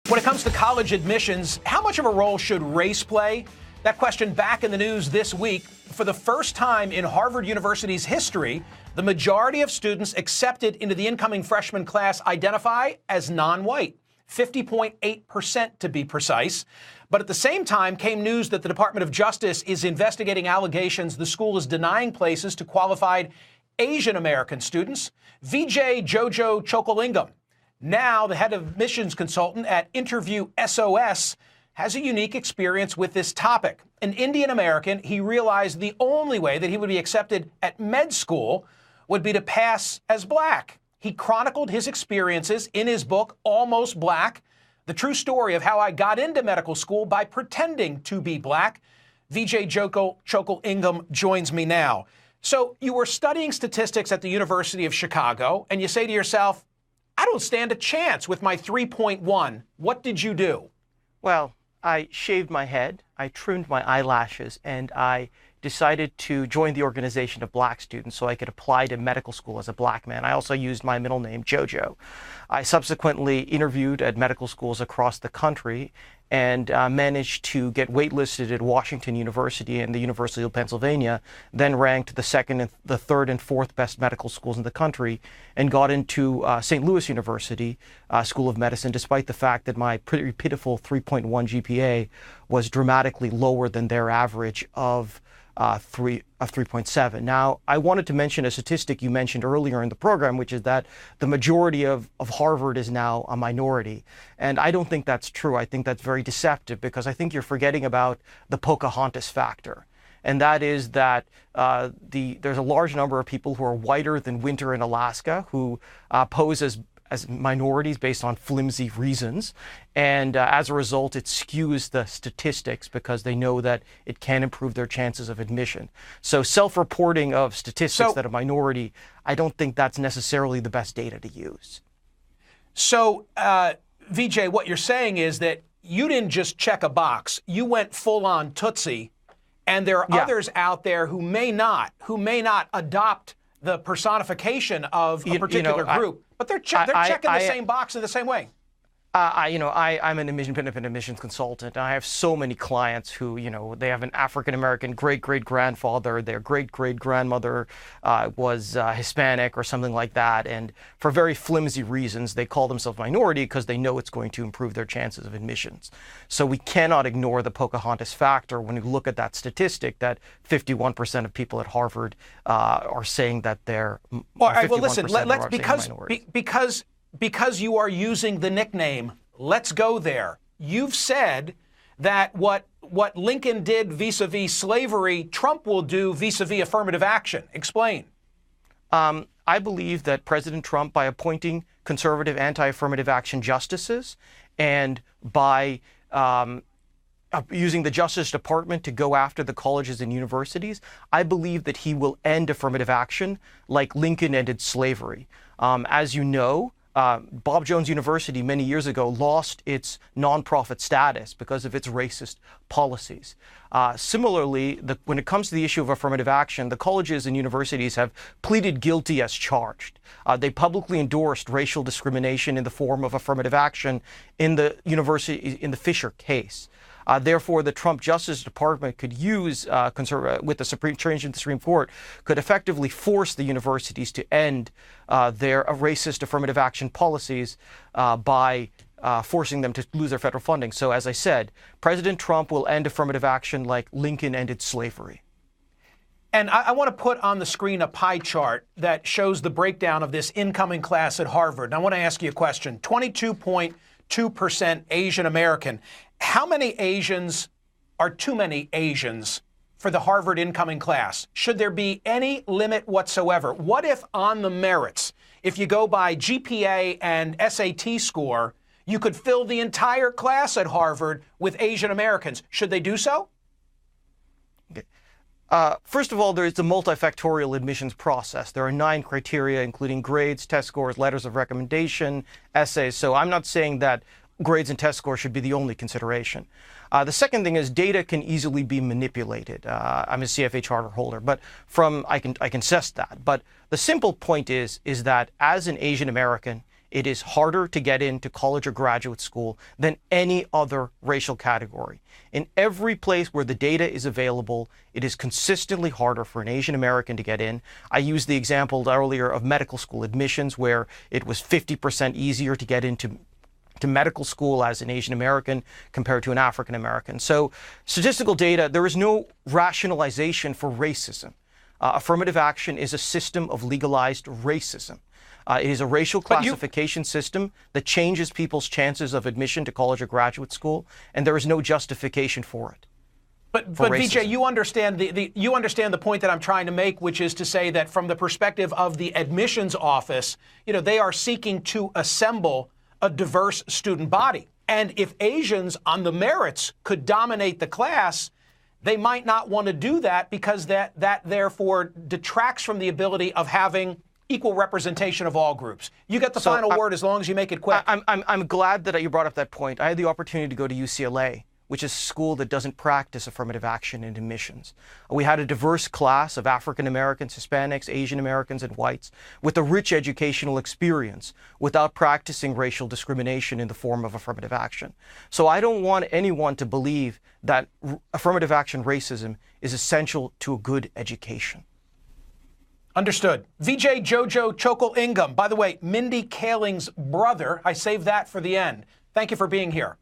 When it comes to college admissions, how much of a role should race play? That question back in the news this week. For the first time in Harvard University's history, the majority of students accepted into the incoming freshman class identify as non-white, 50.8% to be precise. But at the same time came news that the Department of Justice is investigating allegations the school is denying places to qualified Asian American students. VJ Jojo Chokolingam, now the head of admissions consultant at Interview SOS, has a unique experience with this topic. An Indian American, he realized the only way that he would be accepted at med school would be to pass as black. He chronicled his experiences in his book, Almost Black, the true story of how I got into medical school by pretending to be black. VJ Chokolingam joins me now. So you were studying statistics at the University of Chicago, and you say to yourself, I don't stand a chance with my 3.1. What did you do? Well, I shaved my head, I trimmed my eyelashes, and I decided to join the Organization of Black Students so I could apply to medical school as a black man. I also used my middle name, Jojo. I subsequently interviewed at medical schools across the country and managed to get waitlisted at Washington University and the University of Pennsylvania, then ranked the second and the third and fourth best medical schools in the country, and got into St. Louis University School of Medicine, despite the fact that my pretty pitiful 3.1 GPA was dramatically lower than their average of 3.7. Now, I wanted to mention a statistic you mentioned earlier in the program, which is that the majority of Harvard is now a minority. And I don't think that's true. I think that's very deceptive, because I think you're forgetting about the Pocahontas factor. And that is that there's a large number of people who are whiter than winter in Alaska who pose as minorities based on flimsy reasons. And as a result, it skews the statistics because they know that it can improve their chances of admission. So self-reporting of statistics that a minority, I don't think that's necessarily the best data to use. So, VJ, what you're saying is that you didn't just check a box. You went full-on Tootsie, and there are others out there who may not adopt the personification of a particular group. But they're checking the same box in the same way. I'm an independent admissions consultant. And I have so many clients who, they have an African-American great-great-grandfather, their great-great-grandmother was Hispanic or something like that. And for very flimsy reasons, they call themselves minority because they know it's going to improve their chances of admissions. So we cannot ignore the Pocahontas factor when you look at that statistic that 51% of people at Harvard are saying that they're all right, well, listen, because you are using the nickname, let's go there. You've said that what Lincoln did vis-a-vis slavery, Trump will do vis-a-vis affirmative action. Explain. I believe that President Trump, by appointing conservative anti-affirmative action justices and by using the Justice Department to go after the colleges and universities, I believe that he will end affirmative action like Lincoln ended slavery. As you know, Bob Jones University many years ago lost its nonprofit status because of its racist policies. Similarly, when it comes to the issue of affirmative action, the colleges and universities have pleaded guilty as charged. They publicly endorsed racial discrimination in the form of affirmative action in the Fisher case. Therefore, the Trump Justice Department could use, with the change in the Supreme Court, could effectively force the universities to end their racist affirmative action policies by forcing them to lose their federal funding. So, as I said, President Trump will end affirmative action like Lincoln ended slavery. And I want to put on the screen a pie chart that shows the breakdown of this incoming class at Harvard. And I want to ask you a question. 22.2% Asian American. How many Asians are too many Asians for the Harvard incoming class? Should there be any limit whatsoever? What if on the merits, if you go by GPA and SAT score, you could fill the entire class at Harvard with Asian Americans? Should they do so? Okay. First of all, there is the multifactorial admissions process. There are 9 criteria, including grades, test scores, letters of recommendation, essays. So I'm not saying that grades and test scores should be the only consideration. The second thing is data can easily be manipulated. I'm a CFA charter holder, but I can assess that. But the simple point is that as an Asian American It is harder to get into college or graduate school than any other racial category. In every place where the data is available, it is consistently harder for an Asian American to get in. I used the example earlier of medical school admissions, where it was 50% easier to get into medical school as an Asian American compared to an African American. So statistical data, there is no rationalization for racism. Affirmative action is a system of legalized racism. It is a racial classification system that changes people's chances of admission to college or graduate school, and there is no justification for it. But Vijay, you understand the point that I'm trying to make, which is to say that from the perspective of the admissions office, they are seeking to assemble a diverse student body. And if Asians on the merits could dominate the class, they might not want to do that because that therefore detracts from the ability of having equal representation of all groups. You get the final word as long as you make it quick. I'm glad that you brought up that point. I had the opportunity to go to UCLA, which is a school that doesn't practice affirmative action in admissions. We had a diverse class of African Americans, Hispanics, Asian Americans, and whites with a rich educational experience without practicing racial discrimination in the form of affirmative action. So I don't want anyone to believe that affirmative action racism is essential to a good education. Understood. Vijay Jojo Chokul Ingam, by the way, Mindy Kaling's brother. I saved that for the end. Thank you for being here.